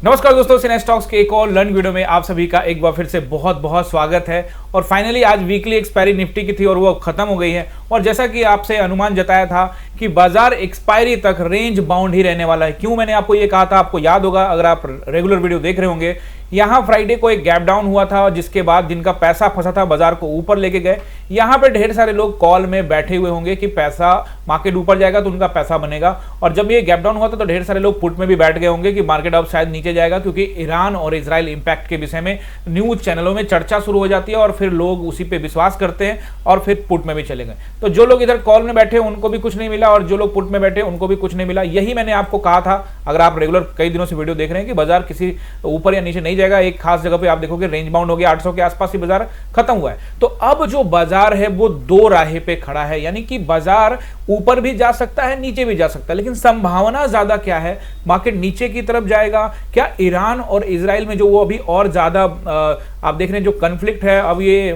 नमस्कार दोस्तों, सिने स्टॉक्स के एक और लर्न वीडियो में आप सभी का एक बार फिर से बहुत बहुत स्वागत है। और फाइनली आज वीकली एक्सपायरी निफ्टी की थी और वो खत्म हो गई है। और जैसा कि आपसे अनुमान जताया था कि बाजार एक्सपायरी तक रेंज बाउंड ही रहने वाला है। क्यों मैंने आपको ये कहा था, आपको याद होगा अगर आप रेगुलर वीडियो देख रहे होंगे। यहाँ फ्राइडे को एक गैप डाउन हुआ था, जिसके बाद जिनका पैसा फंसा था बाजार को ऊपर लेके गए। यहाँ पे ढेर सारे लोग कॉल में बैठे हुए होंगे कि पैसा मार्केट ऊपर जाएगा तो उनका पैसा बनेगा। और जब ये गैप डाउन हुआ था तो ढेर सारे लोग पुट में भी बैठ गए होंगे कि मार्केट अब शायद नीचे जाएगा, क्योंकि ईरान और इजराइल इंपैक्ट के विषय में न्यूज चैनलों में चर्चा शुरू हो जाती है और फिर लोग उसी पे विश्वास करते हैं और फिर पुट में भी चले गए। तो जो लोग इधर कॉल में बैठे उनको भी कुछ नहीं मिला और जो लोग पुट में बैठे उनको भी कुछ नहीं मिला। यही मैंने आपको कहा था, अगर आप रेगुलर कई दिनों से वीडियो देख रहे हैं, कि बाजार किसी ऊपर या नीचे नहीं जाएगा। एक खास जगह पे आप देखोगे रेंज बाउंड हो गया, 800 के आसपास ही बाजार खत्म हुआ है। तो अब जो बाजार है वो दो राहे पे खड़ा है, यानी कि बाजार ऊपर भी जा सकता है, नीचे भी जा सकता है। लेकिन संभावना ज्यादा क्या है, मार्केट नीचे की तरफ जाएगा क्या? ईरान और इजराइल में जो वो अभी और ज्यादा आप देख रहे हैं जो कन्फ्लिक्ट है, अब ये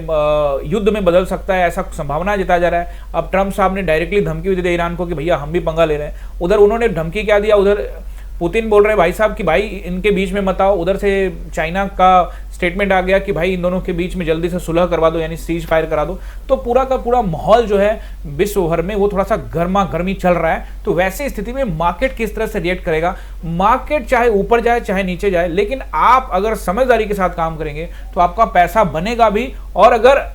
युद्ध में बदल सकता है, ऐसा संभावना जताया जा रहा है। अब ट्रंप साहब ने डायरेक्टली धमकी भी दी ईरान को कि भैया हम भी पंगा ले रहे हैं। उधर उन्होंने धमकी क्या दिया, उधर पुतिन बोल रहे हैं भाई साहब कि भाई इनके बीच में मत आओ। उधर से चाइना का स्टेटमेंट आ गया कि भाई इन दोनों के बीच में जल्दी से सुलह करवा दो, यानी सीज फायर करा दो। तो पूरा का पूरा माहौल जो है विश्व भर में वो थोड़ा सा गर्मा गर्मी चल रहा है। तो वैसी स्थिति में मार्केट किस तरह से रिएक्ट करेगा? मार्केट चाहे ऊपर जाए चाहे नीचे जाए, लेकिन आप अगर समझदारी के साथ काम करेंगे तो आपका पैसा बनेगा भी। और अगर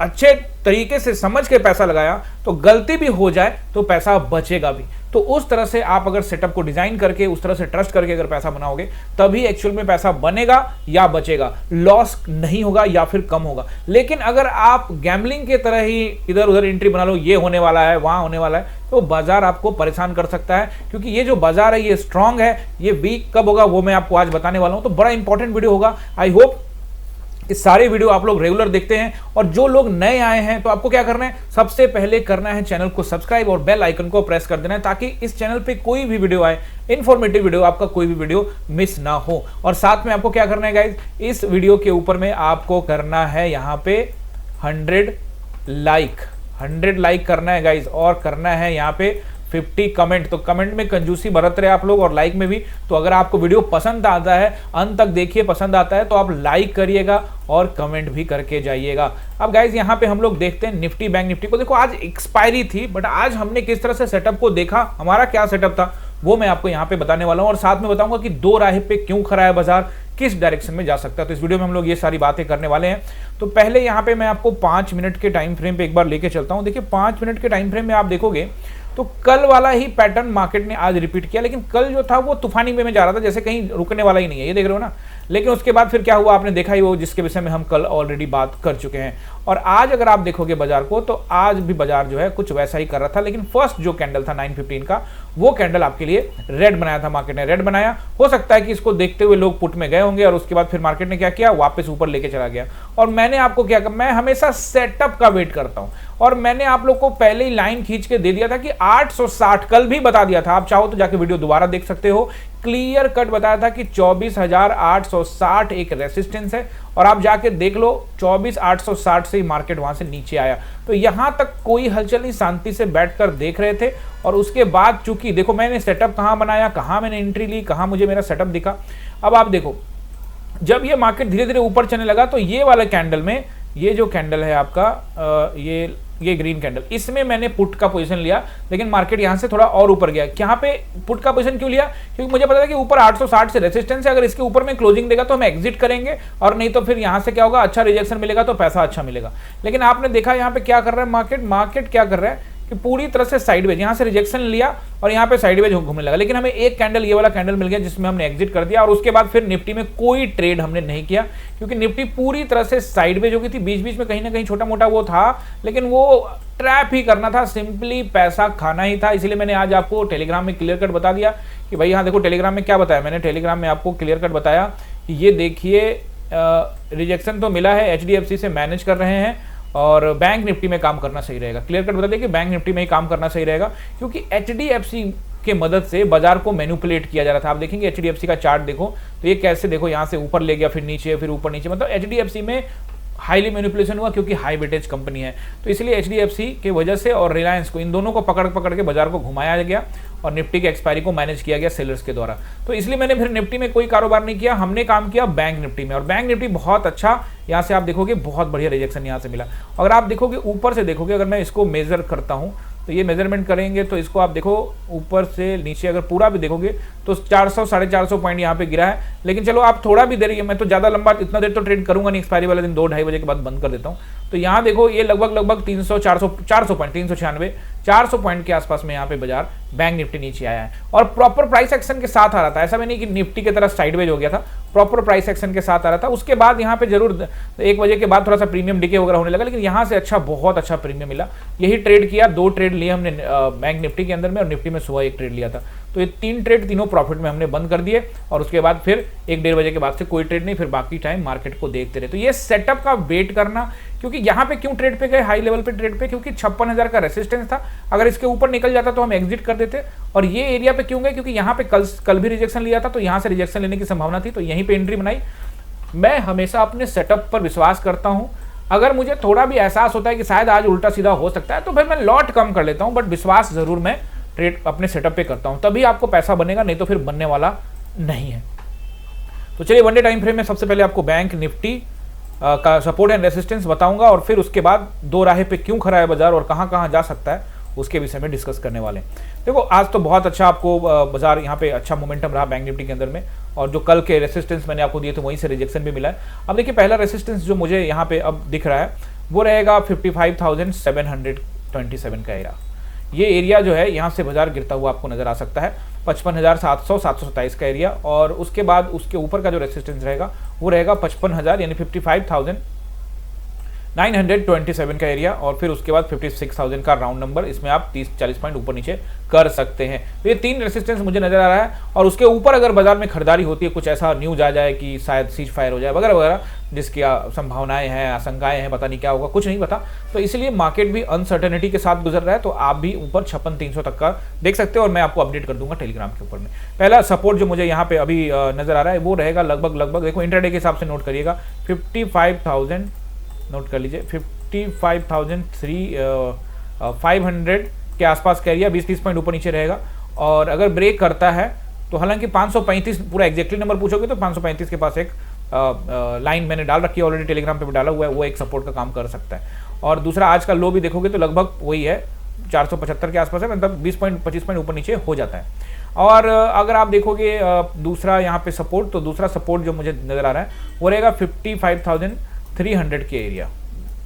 अच्छे तरीके से समझ के पैसा लगाया तो गलती भी हो जाए तो पैसा बचेगा भी। तो उस तरह से आप अगर सेटअप को डिजाइन करके उस तरह से ट्रस्ट करके अगर पैसा बनाओगे तभी एक्चुअल में पैसा बनेगा या बचेगा, लॉस नहीं होगा या फिर कम होगा। लेकिन अगर आप गैम्बलिंग के तरह ही इधर उधर एंट्री बना लो, ये होने वाला है वहां होने वाला है, तो बाजार आपको परेशान कर सकता है। क्योंकि ये जो बाजार है ये स्ट्रांग है, ये वीक कब होगा वो मैं आपको आज बताने वाला हूं। तो बड़ा इंपॉर्टेंट वीडियो होगा। आई होप इस सारे वीडियो आप लोग रेगुलर देखते हैं। और जो लोग नए आए हैं तो आपको क्या करना है, सबसे पहले करना है चैनल को सब्सक्राइब और बेल आइकन को प्रेस कर देना है, ताकि इस चैनल पे कोई भी वीडियो आए, इंफॉर्मेटिव वीडियो, आपका कोई भी वीडियो मिस ना हो। और साथ में आपको क्या करना है गाइज, इस वीडियो के ऊपर में आपको करना है यहाँ पे 100 लाइक करना है गाइज, और करना है यहाँ पे 50 कमेंट। तो कमेंट में कंजूसी बरत रहे आप लोग और लाइक में भी। तो अगर आपको वीडियो पसंद आता है, अंत तक देखिए, पसंद आता है तो आप लाइक करिएगा और कमेंट भी करके जाइएगा। अब गाइज यहाँ पे हम लोग देखते हैं निफ्टी बैंक निफ्टी को। देखो आज एक्सपायरी थी, बट आज हमने किस तरह से सेटअप को देखा, हमारा क्या सेटअप था वो मैं आपको यहाँ पे बताने वाला हूँ। और साथ में बताऊंगा कि दो राह पे क्यों खड़ा है बाजार, किस डायरेक्शन में जा सकता है। तो इस वीडियो में हम लोग ये सारी बातें करने वाले हैं। तो पहले यहाँ पे मैं आपको 5 मिनट के टाइम फ्रेम पे एक बार लेके चलता हूँ। देखिए 5 मिनट के टाइम फ्रेम में आप देखोगे तो कल वाला ही पैटर्न मार्केट ने आज रिपीट किया। लेकिन कल जो था वो तूफानी वे में जा रहा था, जैसे कहीं रुकने वाला ही नहीं है, ये देख रहे हो ना। लेकिन उसके बाद फिर क्या हुआ आपने देखा ही, वो जिसके विषय में हम कल ऑलरेडी बात कर चुके हैं। और आज अगर आप देखोगे बाजार को तो आज भी बाजार जो है कुछ वैसा ही कर रहा था। लेकिन फर्स्ट जो कैंडल था 915 का, वो कैंडल आपके लिए रेड बनाया था, मार्केट ने रेड बनाया। हो सकता है कि इसको देखते हुए लोग पुट में गए होंगे और उसके बाद फिर मार्केट ने क्या किया, वापस ऊपर लेके चला गया। और मैंने आपको क्या कहा, मैं हमेशा सेटअप का वेट करता हूं और मैंने आप लोग को पहले ही लाइन खींच के दे दिया था कि 860, कल भी बता दिया था, आप चाहो तो जाके वीडियो दोबारा देख सकते हो। क्लियर कट बताया था कि 24,860 एक रेसिस्टेंस है और आप जाके देख लो 24,860 से ही मार्केट वहां से नीचे आया। तो यहां तक कोई हलचल नहीं, शांति से बैठकर देख रहे थे। और उसके बाद चूंकि देखो मैंने सेटअप कहां बनाया, कहां मैंने एंट्री ली, कहां मुझे मेरा सेटअप दिखा। अब आप देखो जब ये मार्केट धीरे धीरे ऊपर चलने लगा तो ये वाला कैंडल में, ये जो कैंडल है आपका ये ग्रीन कैंडल, इसमें मैंने पुट का पोजीशन लिया। लेकिन मार्केट यहां से थोड़ा और ऊपर गया। यहाँ पे पुट का पोजीशन क्यों लिया? क्योंकि मुझे पता था कि ऊपर 860 से रेजिस्टेंस है, अगर इसके ऊपर में क्लोजिंग देगा तो हम एग्जिट करेंगे, और नहीं तो फिर यहां से क्या होगा, अच्छा रिजेक्शन मिलेगा तो पैसा अच्छा मिलेगा। लेकिन आपने देखा यहाँ पे क्या कर रहा है मार्केट क्या कर रहा है कि पूरी तरह से साइडवेज, यहां से रिजेक्शन लिया और यहां पे साइडवेज घूमने लगा। लेकिन हमें एक कैंडल, ये वाला कैंडल मिल गया जिसमें हमने एग्जिट कर दिया। और उसके बाद फिर निफ्टी में कोई ट्रेड हमने नहीं किया, क्योंकि निफ्टी पूरी तरह से साइडवेज हो गई थी। बीच बीच में कहीं ना कहीं छोटा मोटा वो था, लेकिन वो ट्रैप ही करना था, सिंपली पैसा खाना ही था। इसलिए मैंने आज आपको टेलीग्राम में क्लियर कट बता दिया कि भाई यहाँ देखो टेलीग्राम में क्या बताया मैंने, टेलीग्राम में आपको क्लियर कट बताया कि ये देखिए रिजेक्शन तो मिला है, HDFC से मैनेज कर रहे हैं और बैंक निफ्टी में काम करना सही रहेगा। क्लियर कट बता दें कि बैंक निफ्टी में ही काम करना सही रहेगा, क्योंकि HDFC के मदद से बाजार को मैनिपुलेट किया जा रहा था। आप देखेंगे HDFC का चार्ट देखो तो ये कैसे, देखो यहाँ से ऊपर ले गया, फिर नीचे, फिर ऊपर नीचे, मतलब HDFC में हाईली मैनिपुलेशन हुआ क्योंकि हाई वेटेज कंपनी है, तो इसलिए HDFC के वजह से और रिलायंस को, इन दोनों को पकड़ पकड़ के बाजार को घुमाया गया और निफ्टी के एक्सपायरी को मैनेज किया गया सेलर्स के द्वारा। तो इसलिए मैंने फिर निफ्टी में कोई कारोबार नहीं किया, हमने काम किया बैंक निफ्टी में, और बैंक निफ्टी बहुत अच्छा, यहाँ से आप देखोगे बहुत बढ़िया रिजेक्शन यहाँ से मिला। अगर आप देखोगे ऊपर से देखोगे, अगर मैं इसको मेजर करता हूँ तो ये मेजरमेंट करेंगे तो इसको आप देखो ऊपर से नीचे अगर पूरा भी देखोगे तो 400 450 पॉइंट यहाँ पे गिरा है। लेकिन चलो आप थोड़ा भी देर, मैं तो ज़्यादा लंबा इतना देर तो ट्रेड करूंगा नहीं, एक्सपायरी वाले दिन 2-2:30 बजे के बाद बंद कर देता हूँ। तो यहाँ देखो ये लगभग 300 400 पॉइंट 396 400 पॉइंट के आसपास में यहाँ पे बाजार बैंक निफ्टी नीचे आया है और प्रॉपर प्राइस एक्शन के साथ आ रहा था। ऐसा भी नहीं कि निफ्टी की तरह साइडवेज हो गया था, प्रॉपर प्राइस एक्शन के साथ आ रहा था। उसके बाद यहाँ पे जरूर 1 बजे के बाद थोड़ा सा प्रीमियम डिके वगैरह होने लगा, लेकिन यहाँ से अच्छा बहुत अच्छा प्रीमियम मिला। यही ट्रेड किया, 2 ट्रेड लिए हमने बैंक निफ्टी के अंदर में, और निफ्टी में सुबह 1 ट्रेड लिया था। तो ये 3 ट्रेड तीनों प्रॉफिट में हमने बंद कर दिए, और उसके बाद फिर 1-1:30 बजे के बाद से कोई ट्रेड नहीं, फिर बाकी टाइम मार्केट को देखते रहे। तो ये सेटअप का वेट करना, क्योंकि यहाँ पे क्यों ट्रेड पे गए हाई लेवल पे ट्रेड पे, क्योंकि 56,000 का रेसिस्टेंस था, अगर इसके ऊपर निकल जाता तो हम एग्जिट कर देते। और ये एरिया पे क्यों गए, क्योंकि यहाँ पे कल भी रिजेक्शन लिया था, तो यहाँ से रिजेक्शन लेने की संभावना थी, तो यहीं पे एंट्री बनाई। मैं हमेशा अपने सेटअप पर विश्वास करता हूँ। अगर मुझे थोड़ा भी एहसास होता है कि शायद आज उल्टा सीधा हो सकता है तो फिर मैं लॉट कम कर लेता हूँ, बट विश्वास जरूर मैं ट्रेड अपने सेटअप पे करता हूँ, तभी आपको पैसा बनेगा, नहीं तो फिर बनने वाला नहीं है। तो चलिए वन डे टाइम फ्रेम में सबसे पहले आपको बैंक निफ्टी का सपोर्ट एंड रेसिस्टेंस बताऊंगा, और फिर उसके बाद 2 राह पे क्यों खड़ा है बाजार और कहाँ कहाँ जा सकता है उसके विषय में डिस्कस करने वाले हैं। देखो आज तो बहुत अच्छा आपको बाजार यहाँ पे अच्छा मोमेंटम रहा बैंक निफ्टी के अंदर में, और जो कल के रेसिस्टेंस मैंने आपको दिए थे वहीं से रिजेक्शन भी मिला है। अब देखिए पहला रेसिस्टेंस जो मुझे यहाँ पे अब दिख रहा है वो रहेगा 55,727 का एरिया। ये एरिया जो है यहाँ से बाजार गिरता हुआ आपको नजर आ सकता है 55,700 727 का एरिया, और उसके बाद उसके ऊपर का जो रेसिस्टेंस रहेगा वो रहेगा 55,000 यानी 55,927 का एरिया, और फिर उसके बाद 56,000 का राउंड नंबर। इसमें आप 30-40 पॉइंट ऊपर नीचे कर सकते हैं। तो ये 3 रेसिस्टेंस मुझे नजर आ रहा है, और उसके ऊपर अगर बाजार में खरीदारी होती है, कुछ ऐसा न्यूज आ जाए कि शायद सीज फायर हो जाए वगैरह वगैरह, जिसकी संभावनाएं हैं, आशंकाएं हैं, पता नहीं क्या होगा, कुछ नहीं पता, तो इसलिए मार्केट भी अनसर्टेनिटी के साथ गुजर रहा है। तो आप भी ऊपर 56,300 तक का देख सकते हो, और मैं आपको अपडेट कर दूंगा टेलीग्राम के ऊपर में। पहला सपोर्ट जो मुझे यहाँ पे अभी नजर आ रहा है वो रहेगा लगभग देखो इंटरडे के हिसाब से नोट करिएगा 55,000, नोट कर लीजिए 55,500 के आसपास का एरिया, 20-30 पॉइंट ऊपर नीचे रहेगा। और अगर ब्रेक करता है तो हालांकि 535 पूरा एग्जैक्टली नंबर पूछोगे तो 535 के पास एक लाइन मैंने डाल रखी है ऑलरेडी, टेलीग्राम पे भी डाला हुआ है, वो एक सपोर्ट का काम कर सकता है। और दूसरा आज का लो भी देखोगे तो लगभग वही है 475 के आसपास है, मतलब 20-25 पॉइंट ऊपर नीचे हो जाता है। और अगर आप देखोगे दूसरा यहाँ पे सपोर्ट, तो दूसरा सपोर्ट जो मुझे नजर आ रहा है वो रहेगा 55,300 के एरिया,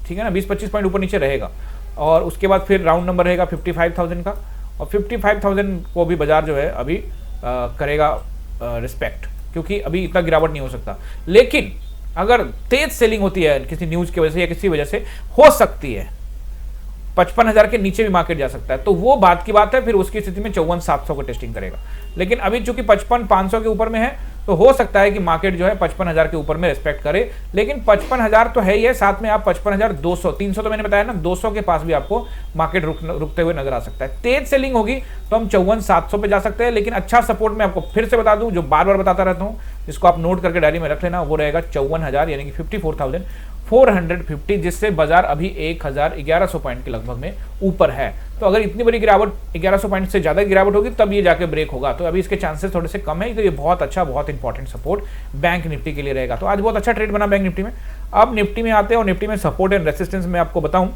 ठीक है ना, 20-25 पॉइंट ऊपर नीचे रहेगा। और उसके बाद फिर राउंड नंबर रहेगा 55,000 का, और 55,000 को भी बाजार जो है अभी करेगा रिस्पेक्ट, क्योंकि अभी इतना गिरावट नहीं हो सकता। लेकिन अगर तेज सेलिंग होती है किसी न्यूज की वजह से या किसी वजह से, हो सकती है 55,000 के नीचे भी मार्केट जा सकता है, तो वो बात की बात है, फिर उसकी स्थिति में 54,700 को टेस्टिंग करेगा। लेकिन अभी चूंकि 55,500 के ऊपर में है, तो हो सकता है कि मार्केट जो है 55,000 के ऊपर में रिस्पेक्ट करे। लेकिन 55,000 तो है ही है, साथ में आप 55,200 300 तो मैंने बताया ना, 200 के पास भी आपको मार्केट रुकते हुए नजर आ सकता है। तेज सेलिंग होगी तो हम 54,700 पे जा सकते हैं। लेकिन अच्छा सपोर्ट मैं आपको फिर से बता दूं, जो बार बार बताता रहता हूं, जिसको आप नोट करके डायरी में रख लेना, वो रहेगा 54,000 यानी कि 54,450, जिससे बाजार अभी 1,1100 पॉइंट के लगभग में ऊपर है। तो अगर इतनी बड़ी गिरावट 1100 पॉइंट से ज्यादा गिरावट होगी तब ये जाके ब्रेक होगा, तो अभी इसके चांसेस थोड़े से कम है। तो ये बहुत अच्छा, बहुत इंपॉर्टेंट सपोर्ट बैंक निफ्टी के लिए रहेगा। तो आज बहुत अच्छा ट्रेड बना बैंक निफ्टी में। अब निफ्टी में आते हैं, और निफ्टी में सपोर्ट एंड रेसिस्टेंस में आपको बताऊं,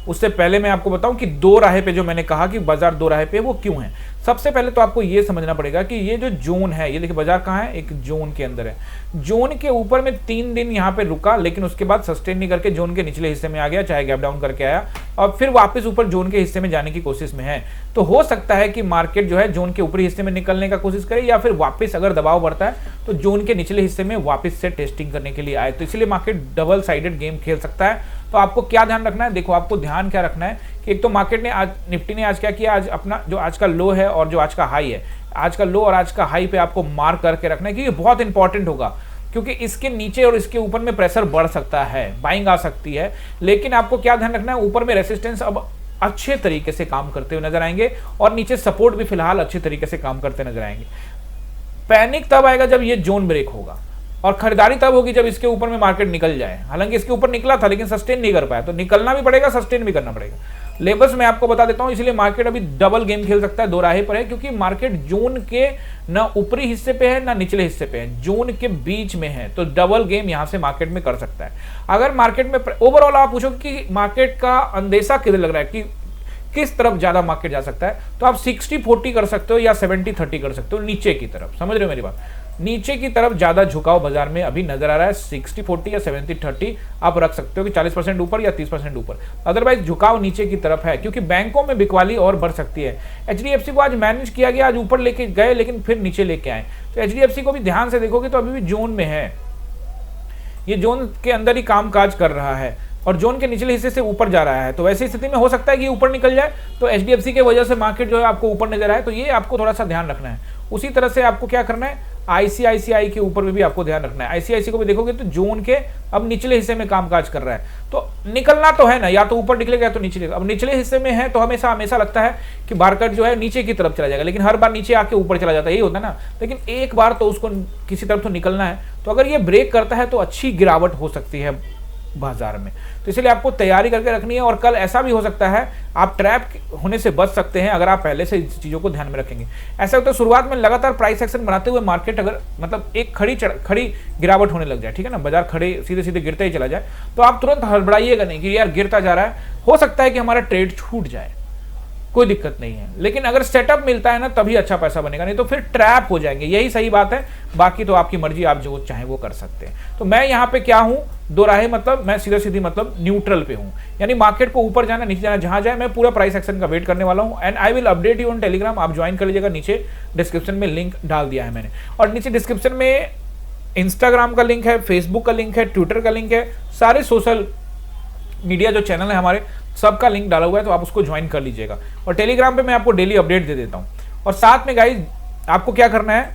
उससे पहले मैं आपको बताऊं कि 2 राह पे जो मैंने कहा कि बाजार 2 राह पे, वो क्यों है। सबसे पहले तो आपको ये समझना पड़ेगा कि ये जो जोन है, ये देखिए बाजार कहाँ है, एक जोन के अंदर है। जोन के ऊपर में 3 दिन यहाँ पे रुका, लेकिन उसके बाद सस्टेन नहीं करके जोन के निचले हिस्से में आ गया, चाहे गैप डाउन करके आया, और फिर वापस ऊपर जोन के हिस्से में जाने की कोशिश में है। तो हो सकता है कि मार्केट जो है जोन के ऊपरी हिस्से में निकलने का कोशिश करे, या फिर वापस अगर दबाव बढ़ता है तो जोन के निचले हिस्से में वापस से टेस्टिंग करने के लिए आए। तो इसलिए मार्केट डबल साइडेड गेम खेल सकता है। तो आपको क्या ध्यान रखना है, देखो आपको ध्यान क्या रखना है कि एक तो मार्केट ने आज, निफ्टी ने आज क्या किया, आज अपना जो आज का लो है और जो आज का हाई है, आज का लो और आज का हाई पे आपको मार्क करके रखना है, क्योंकि बहुत इंपॉर्टेंट होगा, क्योंकि इसके नीचे और इसके ऊपर में प्रेशर बढ़ सकता है, बाइंग आ सकती है। लेकिन आपको क्या ध्यान रखना है, ऊपर में रेसिस्टेंस अब अच्छे तरीके से काम करते हुए नजर आएंगे, और नीचे सपोर्ट भी फिलहाल अच्छे तरीके से काम करते नजर आएंगे। पैनिक तब आएगा जब ये जोन ब्रेक होगा, और खरीदारी तब होगी जब इसके ऊपर में मार्केट निकल जाए। हालांकि इसके ऊपर निकला था लेकिन सस्टेन नहीं कर पाया, तो निकलना भी पड़ेगा, सस्टेन भी करना पड़ेगा। लेवल्स मैं आपको बता देता हूं, इसलिए मार्केट अभी डबल गेम खेल सकता है, दो राहे पर है, क्योंकि मार्केट जोन के ना ऊपरी हिस्से पे है ना निचले हिस्से पे है, जोन के बीच में है, तो डबल गेम यहां से मार्केट में कर सकता है। अगर मार्केट में ओवरऑल आप पूछो कि मार्केट का अंदेशा किधर लग रहा है कि किस तरफ ज्यादा मार्केट जा सकता है, तो आप 60-40 कर सकते हो या 70-30 कर सकते हो नीचे की तरफ। समझ रहे हो मेरी बात? नीचे की तरफ ज्यादा झुकाव बाजार में अभी नजर आ रहा है। 60-40 या 70-30 आप रख सकते हो कि 40% ऊपर या 30% ऊपर। अदरवाइज झुकाव नीचे की तरफ है, क्योंकि बैंकों में बिकवाली और बढ़ सकती है। HDFC को आज मैनेज किया गया, आज ऊपर लेके गए लेकिन फिर नीचे लेके आए, तो HDFC को भी ध्यान से देखोगे तो अभी भी जोन में है, ये जोन के अंदर ही काम काज कर रहा है और जोन के निचले हिस्से से ऊपर जा रहा है। तो ऐसी स्थिति में हो सकता है कि ऊपर निकल जाए, तो HDFC के वजह से मार्केट जो है आपको ऊपर नजर आए, तो ये आपको थोड़ा सा ध्यान रखना है। उसी तरह से आपको क्या करना है, ICICI के ऊपर भी आपको ध्यान रखना है। ICICI को भी देखोगे तो जोन के अब निचले हिस्से में कामकाज कर रहा है, तो निकलना तो है ना, या तो ऊपर निकलेगा या तो नीचे। अब निचले हिस्से में है तो हमेशा हमेशा लगता है कि मार्केट जो है नीचे की तरफ चला जाएगा, लेकिन हर बार नीचे आके ऊपर चला जाता है, यही होता है ना। लेकिन एक बार तो उसको किसी तरफ तो निकलना है, तो अगर ये ब्रेक करता है तो अच्छी गिरावट हो सकती है बाजार में, तो इसलिए आपको तैयारी करके रखनी है। और कल ऐसा भी हो सकता है आप ट्रैप होने से बच सकते हैं अगर आप पहले से इस चीजों को ध्यान में रखेंगे। ऐसा होता है शुरुआत में लगातार प्राइस एक्शन बनाते हुए मार्केट अगर मतलब एक खड़ी गिरावट होने लग जाए, ठीक है ना, बाजार खड़े सीधे सीधे गिरते ही चला जाए, तो आप तुरंत हड़बड़ाइएगा नहीं कि यार गिरता जा रहा है, हो सकता है कि हमारा ट्रेड छूट जाए, कोई दिक्कत नहीं है। लेकिन अगर सेटअप मिलता है ना तभी अच्छा पैसा बनेगा, नहीं तो फिर ट्रैप हो जाएंगे, यही सही बात है। बाकी तो आपकी मर्जी, आप जो चाहें वो कर सकते हैं। तो मैं यहाँ पे क्या हूँ, दो राहें, मतलब मैं सीधा सीधी मतलब न्यूट्रल पे हूँ, यानी मार्केट को ऊपर जाना नीचे जाना जहां जाए, मैं पूरा प्राइस एक्शन का वेट करने वाला हूँ। And I will update you on Telegram, आप ज्वाइन कर लीजिएगा, नीचे डिस्क्रिप्शन में लिंक डाल दिया है मैंने, और नीचे डिस्क्रिप्शन में इंस्टाग्राम का लिंक है, फेसबुक का लिंक है, ट्विटर का लिंक है, सारे सोशल मीडिया जो चैनल है हमारे सबका लिंक डाला हुआ है, तो आप उसको ज्वाइन कर लीजिएगा। और टेलीग्राम पे मैं आपको डेली अपडेट दे देता हूँ। और साथ में गाइज आपको क्या करना है,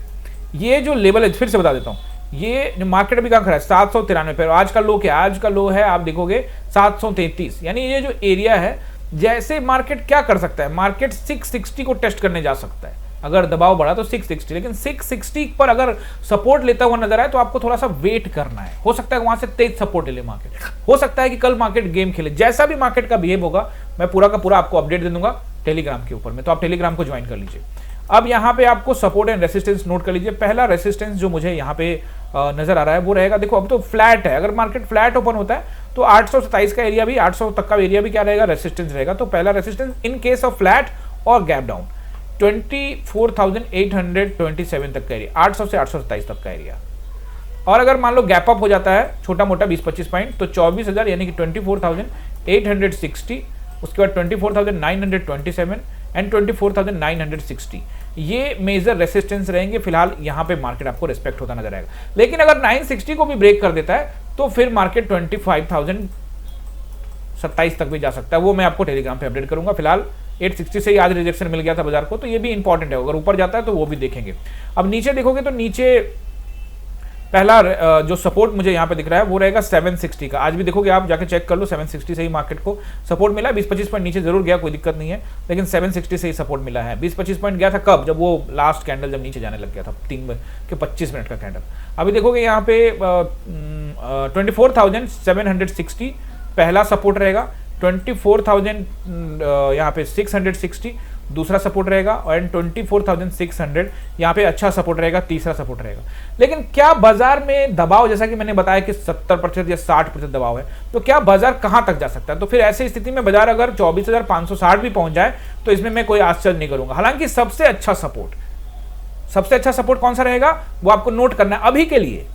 ये जो लेवल है फिर से बता देता हूँ, ये जो मार्केट अभी कहाँ खड़ा है 793 पे, आज का लो क्या, आज का लो है आप देखोगे 733, यानी ये जो एरिया है, जैसे मार्केट क्या कर सकता है, मार्केट 660 को टेस्ट करने जा सकता है, अगर दबाव बढ़ा तो 660, लेकिन 660 पर अगर सपोर्ट लेता हुआ नजर आए तो आपको थोड़ा सा वेट करना है। हो सकता है वहां से तेज सपोर्ट ले मार्केट, हो सकता है कि कल मार्केट गेम खेले, जैसा भी मार्केट का बिहेव होगा मैं पूरा का पूरा आपको अपडेट दे दूंगा टेलीग्राम के ऊपर में, तो आप टेलीग्राम को ज्वाइन कर लीजिए। अब यहाँ पे आपको सपोर्ट एंड रेसिस्टेंस नोट कर लीजिए। पहला रेसिस्टेंस जो मुझे यहाँ पे नजर आ रहा है वो रहेगा, देखो अब तो फ्लैट है, अगर मार्केट फ्लैट ओपन होता है तो 827 का एरिया भी, 800 तक का एरिया भी क्या रहेगा, रेसिस्टेंस रहेगा। तो पहला resistance in case of flat और गैप डाउन 24,827 तक का एरिया, 800 से 827 तक का एरिया। और अगर मान लो गैप अप हो जाता है छोटा मोटा 20-25 पॉइंट, तो 24,000 यानी कि 24,860, उसके बाद 24,927 एंड 24,960, ये मेजर रेसिस्टेंस रहेंगे। फिलहाल यहाँ पे मार्केट आपको रिस्पेक्ट होता नजर आएगा, लेकिन अगर 960 को भी ब्रेक कर देता है तो फिर मार्केट 25,027 तक भी जा सकता है, वो मैं आपको टेलीग्राम पे अपडेट करूंगा। फिलहाल 860 से ही आज रिजेक्शन मिल गया था बाजार को, तो ये भी इंपॉर्टेंट है, अगर ऊपर जाता है तो वो भी देखेंगे। अब नीचे देखोगे तो नीचे पहला जो सपोर्ट मुझे यहाँ पे दिख रहा है वो रहेगा 760 का। आज भी देखोगे आप जाके चेक कर लो, 760 से ही मार्केट को सपोर्ट मिला है। 20-25 पॉइंट नीचे जरूर गया, कोई दिक्कत नहीं है, लेकिन 760 से ही सपोर्ट मिला है। 20-25 पॉइंट गया था कब, जब वो लास्ट कैंडल जब नीचे जाने लग गया था 3 के 25 मिनट का कैंडल। अभी देखोगे यहाँ पे 24,760 पहला सपोर्ट रहेगा, 24,000 यहाँ पे 660 दूसरा सपोर्ट रहेगा, और 24,600 यहाँ पे अच्छा सपोर्ट रहेगा, तीसरा सपोर्ट रहेगा। लेकिन क्या बाजार में दबाव, जैसा कि मैंने बताया कि 70% या 60% दबाव है, तो क्या बाजार कहां तक जा सकता है, तो फिर ऐसी स्थिति में बाजार अगर 24,560 भी पहुंच जाए तो इसमें मैं कोई आश्चर्य नहीं करूंगा। हालांकि सबसे अच्छा सपोर्ट कौन सा रहेगा वो आपको नोट करना है अभी के लिए,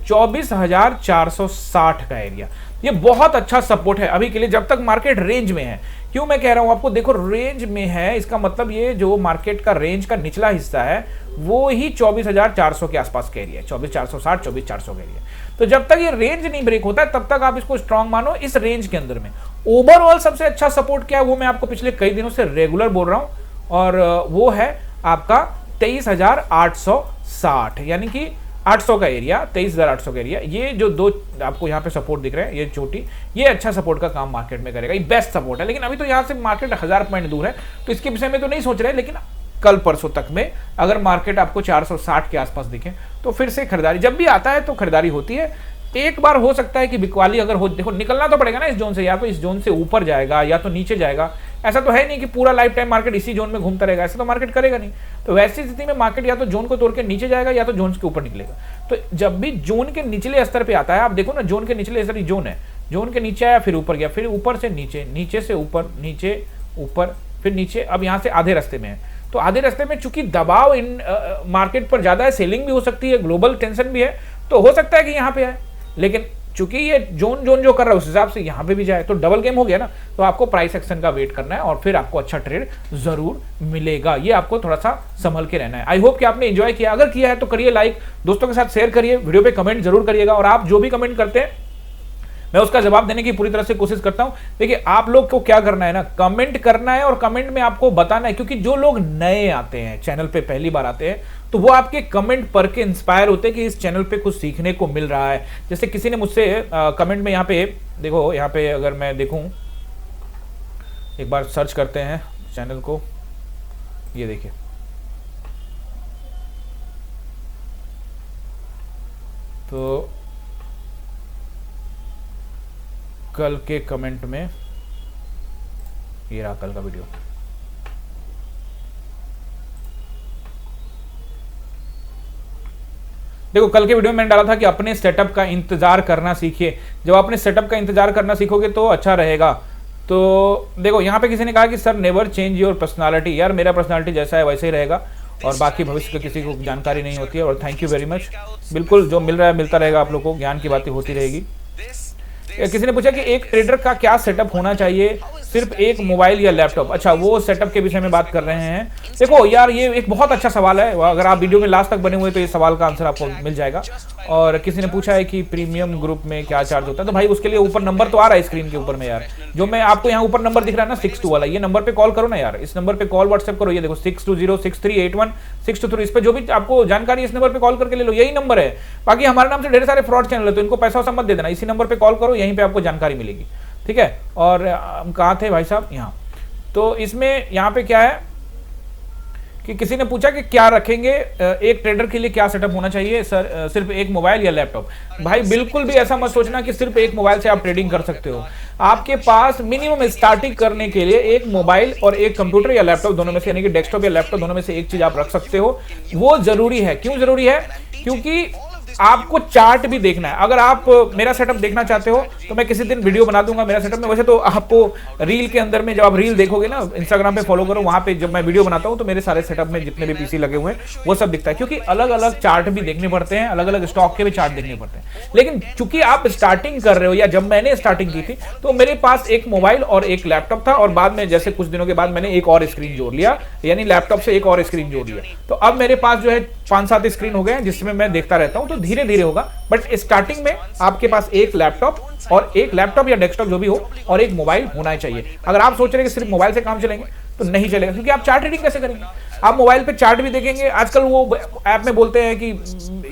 24,460 का एरिया, ये बहुत अच्छा सपोर्ट है अभी के लिए, जब तक मार्केट रेंज में है। क्यों मैं कह रहा हूं आपको, देखो रेंज में है, इसका मतलब ये जो मार्केट का रेंज का निचला हिस्सा है वो ही 24,400 के आसपास का एरिया है, 24,460 24,400 का एरिया। तो जब तक ये रेंज नहीं ब्रेक होता है तब तक आप इसको स्ट्रांग मानो इस रेंज के अंदर में। ओवरऑल सबसे अच्छा सपोर्ट क्या है वो मैं आपको पिछले कई दिनों से रेगुलर बोल रहा हूं, और वो है आपका 23,860, यानी कि 800 का एरिया, 23,800 का एरिया। ये जो दो आपको यहाँ पे सपोर्ट दिख रहे हैं, ये चोटी, ये अच्छा सपोर्ट का काम मार्केट में करेगा, ये बेस्ट सपोर्ट है। लेकिन अभी तो यहाँ से मार्केट 1000 पॉइंट दूर है, तो इसके विषय में तो नहीं सोच रहे, लेकिन कल परसों तक में अगर मार्केट आपको 460 के आसपास दिखे तो फिर से खरीदारी, जब भी आता है तो खरीदारी होती है। एक बार हो सकता है कि बिकवाली अगर हो, देखो निकलना तो पड़ेगा ना इस जोन से, या तो इस जोन से ऊपर जाएगा या तो नीचे जाएगा। ऐसा तो है नहीं कि पूरा लाइफ टाइम मार्केट इसी जोन में घूमता रहेगा, ऐसा तो मार्केट करेगा नहीं। तो वैसी स्थिति में मार्केट या तो जोन को तोड़ के नीचे जाएगा या तो जोन के ऊपर निकलेगा। तो जब भी जोन के निचले स्तर पे आता है, आप देखो ना जोन के निचले स्तर जोन है, जोन के नीचे आया फिर ऊपर गया, फिर ऊपर से नीचे, नीचे से ऊपर, नीचे ऊपर, फिर नीचे, अब यहाँ से आधे रास्ते में है। तो आधे रास्ते में चूंकि दबाव इन मार्केट पर ज्यादा है, सेलिंग भी हो सकती है, ग्लोबल टेंशन भी है, तो हो सकता है कि यहाँ पे आए। लेकिन चूंकि ये जोन जो कर रहा है उस हिसाब से यहाँ पे भी जाए, तो डबल गेम हो गया ना। तो आपको प्राइस एक्शन का वेट करना है और फिर आपको अच्छा ट्रेड जरूर मिलेगा। ये आपको थोड़ा सा संभल के रहना है। आई होप कि आपने एंजॉय किया, अगर किया है तो करिए लाइक, दोस्तों के साथ शेयर करिए, वीडियो पे कमेंट जरूर करिएगा। और आप जो भी कमेंट करते हैं मैं उसका जवाब देने की पूरी तरह से कोशिश करता हूं। देखिए आप लोग को क्या करना है ना, कमेंट करना है और कमेंट में आपको बताना है, क्योंकि जो लोग नए आते हैं चैनल पे, पहली बार आते हैं, तो वो आपके कमेंट पढ़ के इंस्पायर होते हैं कि इस चैनल पे कुछ सीखने को मिल रहा है। जैसे किसी ने मुझसे कमेंट में, यहाँ पे देखो, यहाँ पे अगर मैं देखूं, एक बार सर्च करते हैं चैनल को, ये देखिए, तो कल के कमेंट में ये रहा कल का वीडियो। देखो कल के वीडियो में मैंने डाला था कि अपने सेटअप का इंतजार करना सीखिए। जब अपने सेटअप का इंतजार करना सीखोगे तो अच्छा रहेगा। तो देखो यहाँ पे किसी ने कहा कि sir never change your personality. यार मेरा पर्सनालिटी जैसा है वैसे ही रहेगा और बाकी भविष्य का किसी को जानकारी नहीं होती है। और थैंक यू वेरी मच, बिल्कुल जो मिल रहा है मिलता रहेगा, आप लोग को ज्ञान की बातें होती रहेगी। किसी ने पूछा कि एक ट्रेडर का क्या सेटअप होना चाहिए, सिर्फ एक मोबाइल या लैपटॉप। अच्छा, वो सेटअप के विषय में बात कर रहे हैं। देखो यार ये एक बहुत अच्छा सवाल है, अगर आप वीडियो में लास्ट तक बने हुए तो ये सवाल का आंसर आपको मिल जाएगा। और किसी ने पूछा है कि प्रीमियम ग्रुप में क्या चार्ज होता है, तो भाई उसके लिए ऊपर नंबर तो आ रहा है स्क्रीन के ऊपर में यार, जो मैं आपको यहाँ ऊपर नंबर दिख रहा है ना 62 वाला, ये नंबर पे कॉल करो ना यार, इस नंबर पे कॉल व्हाट्सएप करो। ये देखो 6206381623, इस पे जो भी आपको जानकारी इस नंबर पे कॉल करके ले लो, यही नंबर है। बाकी हमारे नाम से ढेर सारे फ्रॉड चैनल है, तो इनको पैसा वैसा मत दे देना, इसी नंबर पे कॉल करो, यहीं पे आपको जानकारी मिलेगी, ठीक है। और हम कहाँ थे भाई साहब, यहाँ। तो इसमें यहाँ पे क्या है कि किसी ने पूछा कि क्या रखेंगे, एक ट्रेडर के लिए क्या सेटअप होना चाहिए सर, सिर्फ एक मोबाइल या लैपटॉप। भाई बिल्कुल भी ऐसा मत सोचना कि सिर्फ एक मोबाइल से आप ट्रेडिंग कर सकते हो। आपके पास मिनिमम स्टार्टिंग करने के लिए एक मोबाइल और एक कंप्यूटर या लैपटॉप, दोनों में से, यानी कि डेस्कटॉप या लैपटॉप, दोनों में से एक चीज आप रख सकते हो। वो जरूरी है। क्यों जरूरी है? क्योंकि आपको चार्ट भी देखना है। अगर आप मेरा सेटअप देखना चाहते हो तो मैं किसी दिन वीडियो बना दूंगा मेरा सेटअप में। वैसे तो आपको रील के अंदर में, जब आप रील देखोगे ना, इंस्टाग्राम पे फॉलो करो, वहां पे जब मैं वीडियो बनाता हूं तो मेरे सारे सेटअप में जितने भी पीसी लगे हुए हैं वो सब दिखता है, क्योंकि अलग अलग चार्ट भी देखने पड़ते हैं, अलग अलग स्टॉक के भी चार्ट देखने पड़ते हैं। लेकिन चूंकि आप स्टार्टिंग कर रहे हो, या जब मैंने स्टार्टिंग की थी तो मेरे पास एक मोबाइल और एक लैपटॉप था, और बाद में जैसे कुछ दिनों के बाद मैंने एक और स्क्रीन जोड़ लिया, यानी लैपटॉप से एक और स्क्रीन जोड़ लिया। तो अब मेरे पास जो है 5-7 स्क्रीन हो गए हैं जिसमें मैं देखता रहता हूं। तो धीरे धीरे होगा, बट स्टार्टिंग में आपके पास एक लैपटॉप और एक लैपटॉप या डेस्कटॉप जो भी हो और एक मोबाइल होना चाहिए। अगर आप सोच रहे हैं कि सिर्फ मोबाइल से काम चलेंगे तो नहीं चलेगा, क्योंकि आप चार्ट रीडिंग कैसे करेंगे? आप मोबाइल पे चार्ट भी देखेंगे। आजकल वो ऐप में बोलते हैं कि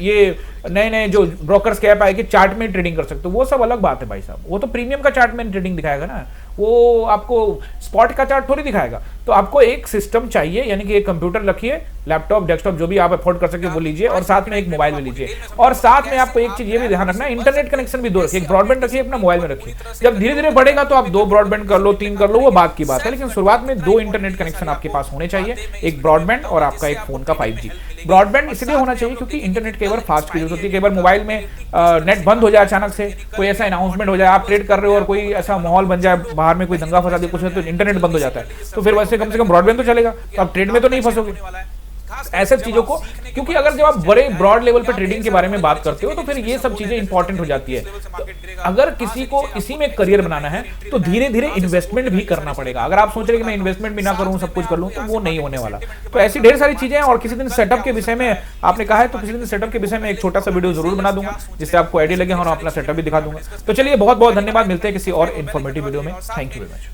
ये नए नए जो ब्रोकर्स के ऐप आए कि चार्ट में ट्रेडिंग कर सकते हो, वो सब अलग बात है भाई साहब। वो तो प्रीमियम का चार्ट में ट्रेडिंग दिखाएगा ना, वो आपको स्पॉट का चार्ट थोड़ी दिखाएगा। तो आपको एक सिस्टम चाहिए, यानी कि एक कंप्यूटर रखिए, लैपटॉप, डेस्कटॉप जो भी आप अफोर्ड कर सके वो लीजिए, और साथ में एक मोबाइल भी लीजिए। और साथ में आपको एक चीज ये भी ध्यान रखना है, इंटरनेट कनेक्शन भी 2 रखिए, एक ब्रॉडबैंड रखिए, अपना मोबाइल में रखिए। जब धीरे धीरे बढ़ेगा तो आप 2 ब्रॉडबैंड कर लो, 3 कर लो, वो बात की बात है, लेकिन शुरुआत में 2 इंटरनेट कनेक्शन आपके पास होने चाहिए, एक ब्रॉडबैंड और आपका एक फोन का 5G। ब्रॉडबैंड इसलिए होना चाहिए क्योंकि इंटरनेट कई बार फास्ट की जरूरत होती है, कई बार मोबाइल में नेट बंद हो जाए अचानक से, कोई ऐसा अनाउंसमेंट हो जाए, आप ट्रेड कर रहे हो और कोई ऐसा माहौल बन जाए, बाहर में कोई दंगा फसाद कुछ है तो इंटरनेट बंद हो जाता है, तो फिर वैसे कम से कम ब्रॉडबैंड तो चलेगा, तो आप ट्रेड में तो नहीं फंसोगे। ऐसे चीजों को, क्योंकि अगर जब आप बड़े ब्रॉड लेवल पर ट्रेडिंग के बारे में बात करते हो तो फिर ये सब चीजें इंपॉर्टेंट हो जाती है। तो अगर किसी को इसी में करियर बनाना है तो धीरे धीरे इन्वेस्टमेंट भी करना पड़ेगा। अगर आप सोच रहे कि मैं इन्वेस्टमेंट भी ना करूं, सब कुछ कर लूं, तो वो नहीं होने वाला। तो ऐसी ढेर सारी चीजें हैं। और किसी दिन सेटअप के विषय में आपने कहा है तो किसी दिन सेटअप के विषय में एक छोटा सा वीडियो जरूर बना दूंगा, जिससे आपको आइडिया लगे और अपना सेटअप भी दिखा दूंगा। तो चलिए, बहुत बहुत धन्यवाद, मिलते हैं किसी और इन्फॉर्मेटिव वीडियो में। Thank you very much.